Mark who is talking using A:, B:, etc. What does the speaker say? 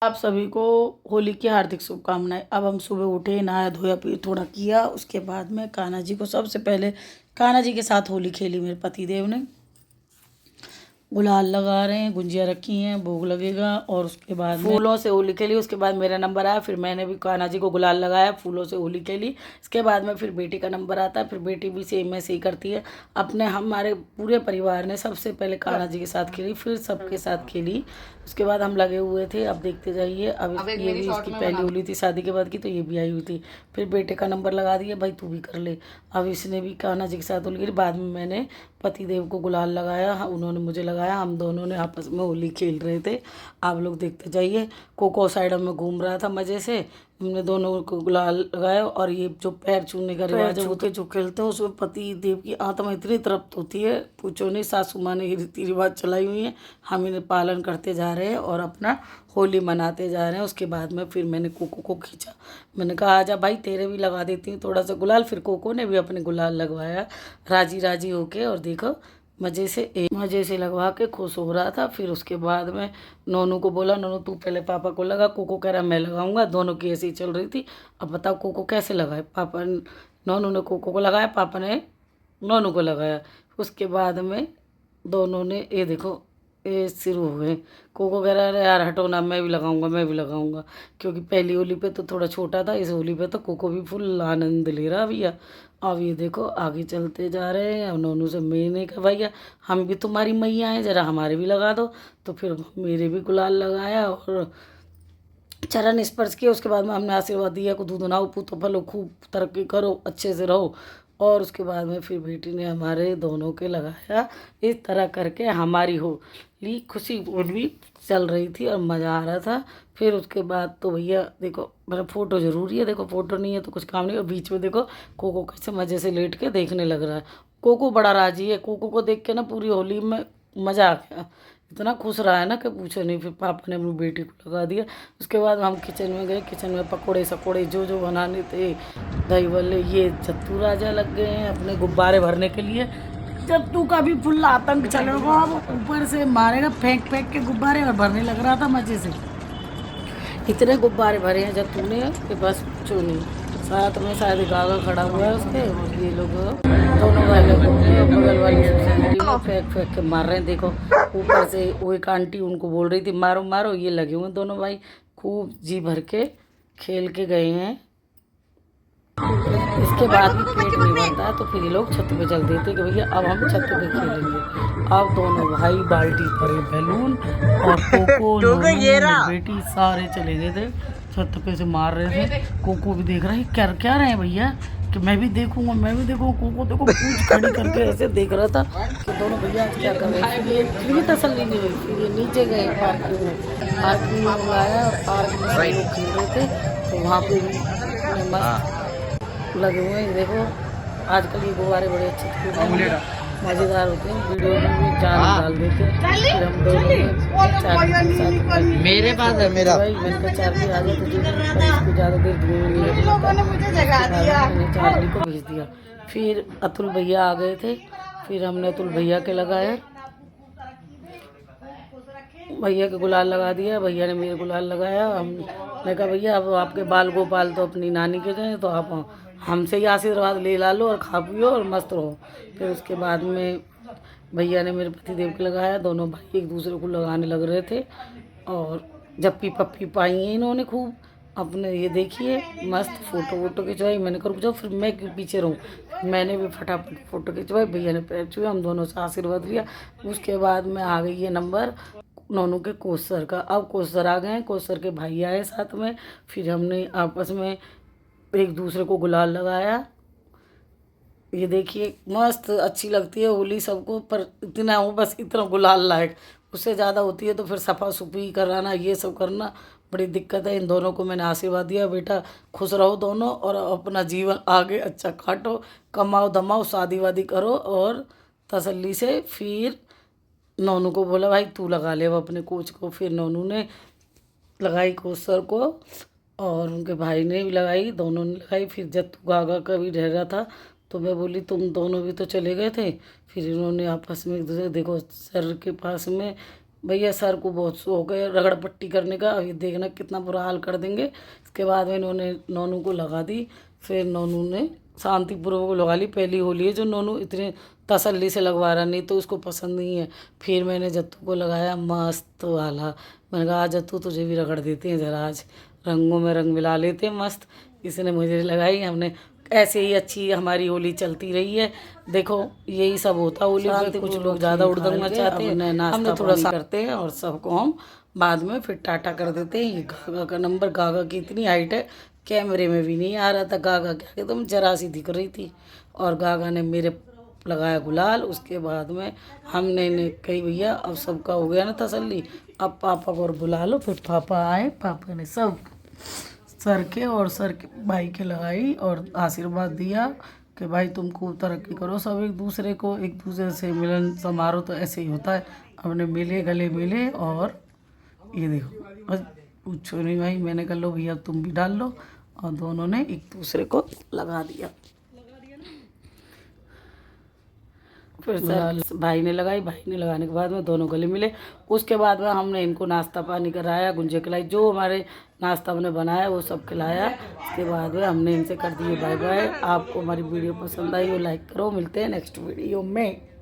A: आप सभी को होली की हार्दिक शुभकामनाएं। अब हम सुबह उठे, नहाया धोया, फिर थोड़ा किया, उसके बाद में कान्हा जी को सबसे पहले कान्हा जी के साथ होली खेली मेरे पति देव ने। गुलाल लगा रहे हैं, गुंजिया रखी हैं, भोग लगेगा और उसके बाद फूलों से होली खेली। उसके बाद मेरा नंबर आया, फिर मैंने भी कान्हा जी को गुलाल लगाया, फूलों से होली खेली। इसके बाद में फिर बेटी का नंबर आता है, फिर बेटी भी सेम ऐसे ही करती है। अपने हमारे पूरे परिवार ने सबसे पहले कान्हा जी के साथ खेली, फिर सबके साथ खेली। उसके बाद हम लगे हुए थे, अब देखते जाइए। अब ये भी इसकी पहली होली थी शादी के बाद की, तो ये भी आई हुई थी। फिर बेटे का नंबर लगा दिया, भाई तू भी कर ले। अब इसने भी कान्हा जी के साथ होली खेली। बाद में मैंने पति देव को गुलाल लगाया, उन्होंने मुझे लगाया, हम दोनों ने आपस में होली खेल रहे थे। आप लोग देखते जाइए। कोको साइड में घूम रहा था मज़े से, हमने दोनों को गुलाल लगाया। और ये जो पैर छूने का रिवाज है, वो के जो खेलते हैं उसमें पति देव की आत्मा इतनी तृप्त होती है, पूछो नहीं। सासू माँ ने ये रीति रिवाज चलाई हुई हैं, हम इन्हें पालन करते जा रहे हैं और अपना होली मनाते जा रहे हैं। उसके बाद में फिर मैंने कोको को खींचा, मैंने कहा आजा भाई तेरे भी लगा देती हूँ थोड़ा सा गुलाल। फिर कोको ने भी अपने गुलाल लगवाया राजी राजी होके, और देखो मज़े से लगवा के खुश हो रहा था। फिर उसके बाद में नोनू को बोला, नोनू तू पहले पापा को लगा। कोको कह रहा मैं लगाऊंगा। दोनों की ऐसी चल रही थी। अब बताओ कोको कैसे लगाए। नोनू ने कोको को लगाया, पापा ने नोनू को लगाया। उसके बाद में दोनों ने ये देखो ये शुरू हो गए। कोको कह रहा है यार हटो ना, मैं भी लगाऊंगा मैं भी लगाऊंगा। क्योंकि पहली होली पे तो थोड़ा छोटा था, इस होली पे तो कोको भी फुल आनंद ले रहा भैया। अब ये देखो आगे चलते जा रहे हैं। अब नोनू से मैंने कहा भैया हम भी तुम्हारी मैया हैं, ज़रा हमारे भी लगा दो। तो फिर मेरे भी गुलाल लगाया और चरण स्पर्श किया। उसके बाद में हमने आशीर्वाद दिया को दूध बनाओ पुतो फलो, खूब तरक्की करो, अच्छे से रहो। और उसके बाद में फिर बेटी ने हमारे दोनों के लगाया। इस तरह करके हमारी होली खुशी होली चल रही थी और मज़ा आ रहा था। फिर उसके बाद तो भैया देखो मेरा फ़ोटो ज़रूरी है, देखो फ़ोटो नहीं है तो कुछ काम नहीं। और बीच में देखो कोको कैसे मज़े से लेट के देखने लग रहा है। कोको बड़ा राजी है, कोको को देख के ना पूरी होली में मज़ा आ गया, इतना खुश रहा है ना कि पूछो नहीं। फिर पापा ने अपनी बेटी को लगा दिया। उसके बाद हम किचन में गए, किचन में पकोड़े सकोड़े जो जो बनाने थे, दही बल्ले, ये चत्तू राजा लग गए हैं अपने गुब्बारे भरने के लिए। चत्तू का भी फुल आतंक चलेगा, अब ऊपर से मारेगा फेंक फेंक के गुब्बारे, और भरने लग रहा था मज़े से। इतने गुब्बारे भरे हैं चत्तू ने कि बस पूछो नहीं। साथ में शायद गागा खड़ा हुआ है उसके, और ये लोग दोनों भाई लोग बगल वाली सोसाइटी में फेंक फेंक के मार रहे हैं। देखो ऊपर से वो एक आंटी उनको बोल रही थी मारो मारो, ये लगे हुए दोनों भाई खूब जी भर के खेल के गए हैं। इसके बाद भी पेट नहीं भरता है तो फिर ये लोग छत पे चल देते कि भैया अब हम छत पे खेलेंगे। अब दोनों भाई बाल्टी भरे बैलून और कोको नोनू बेटी सारे चले गए थे छत पे से मार रहे थे। कोको भी देख रहा है क्या क्या रहे हैं भैया, कि मैं भी देखूंगा मैं भी देखूंगा। कोको देखो पूछ खड़ी करके ऐसे देख रहा था कि दोनों भैया क्या कर रहे हैं। फिर भी तसल्ली नहीं हुई। फिर ये नीचे गए पार्किंग में, पार्किंग में बुलाया और पार्क में सब लोग खेल रहे थे, तो वहाँ पे भी मस्त लगे हुए हैं। देखो आजकल ये गुब्बारे बड़े अच्छे मज़ेदार होते हैं, वीडियो में भी जान डाल देते हैं। फिर हम दोनों
B: मेरे पास है मेरा
A: भाई मैंने चार्ली आ जाए तो इसको ज़्यादा देर धुएं मैंने चार्ली को भेज दिया। फिर अतुल भैया आ गए थे, फिर हमने अतुल भैया के लगाया, भैया के गुलाल लगा दिया, भैया ने मेरे गुलाल लगाया। हमने कहा भैया अब आपके बाल गोपाल तो अपनी नानी के गए, तो आप हमसे ही आशीर्वाद ले ला लो और खा पियो और मस्त रहो। फिर उसके बाद में भैया ने मेरे पति देव के लगाया, दोनों भाई एक दूसरे को लगाने लग रहे थे। और जप्पी पप्पी पाई हैं इन्होंने खूब अपने। ये देखिए मस्त फ़ोटो वोटो खिंचवाई। मैंने कहा रुक जाओ फिर मैं क्यों पीछे रहूँ, मैंने भी फटाफट फ़ोटो खिंचवाई। भैया ने पैर छुए, हम दोनों से आशीर्वाद लिया। उसके बाद में आ गई ये नंबर नोनू के कोसर का। अब कोसर आ गए हैं, कोसर के भाई आए साथ में। फिर हमने आपस में एक दूसरे को गुलाल लगाया। ये देखिए मस्त अच्छी लगती है होली सबको, पर इतना हो बस इतना गुलाल लायक, उससे ज़्यादा होती है तो फिर सफा सुफी कराना ये सब करना बड़ी दिक्कत है। इन दोनों को मैंने आशीर्वाद दिया बेटा खुश रहो दोनों और अपना जीवन आगे अच्छा काटो, कमाओ धमाओ, शादी वादी करो और तसल्ली से। फिर नोनू को बोला भाई तू लगा ले वो अपने कोच को। फिर नोनू ने लगाई कोच सर को और उनके भाई ने भी लगाई, दोनों ने लगाई। फिर जत्तू गागा का भी रह रहा था तो मैं बोली तुम दोनों भी तो चले गए थे। फिर इन्होंने आपस में एक दूसरे देखो सर के पास में भैया सर को बहुत शौक है रगड़ पट्टी करने का। अभी देखना कितना बुरा हाल कर देंगे। इसके बाद में इन्होंने नोनू को लगा दी। फिर नोनू ने शांतिपूर्वक लगा ली। पहली होली है जो नोनू इतने तसल्ली से लगवा रहा, नहीं तो उसको पसंद नहीं है। फिर मैंने जत्तू को लगाया मस्त वाला। मैंने कहा जत्तू तुझे भी रगड़ देते हैं ज़रा, आज रंगों में रंग मिला लेते हैं मस्त। इसने मुझे लगाई। हमने ऐसे ही अच्छी हमारी होली चलती रही है। देखो यही सब होता है होली पे। कुछ लोग ज़्यादा उड़दंग मचाते हैं, हमने थोड़ा सा करते हैं और सबको हम बाद में फिर टाटा कर देते हैं। ये गागा का नंबर, गागा की इतनी हाइट है कैमरे में भी नहीं आ रहा था। गागा क्या कि तुम जरा सी दिख रही थी। और गागा ने मेरे लगाया गुलाल। उसके बाद में हमने ने कही भैया अब सबका हो गया ना तसल्ली, अब पापा को और बुला लो। फिर पापा आए। पापा ने सब सर के और सर के भाई के लगाई और आशीर्वाद दिया कि भाई तुम खूब तरक्की करो। सब एक दूसरे से मिलन समारोह तो ऐसे ही होता है। हमने मिले, गले मिले और ये देखो बस पूछो नहीं भाई। मैंने कहा लो भैया तुम भी डाल लो, और दोनों ने एक दूसरे को लगा दिया। फिर सर भाई ने लगाई। भाई ने लगाने के बाद में दोनों गले मिले। उसके बाद में हमने इनको नाश्ता पानी कराया, गुंजे खिलाई, जो हमारे नाश्ता हमने बनाया वो सब खिलाया। उसके बाद में हमने इनसे कर दिए बाय बाय। आपको हमारी वीडियो पसंद आई हो लाइक करो। मिलते हैं नेक्स्ट वीडियो में।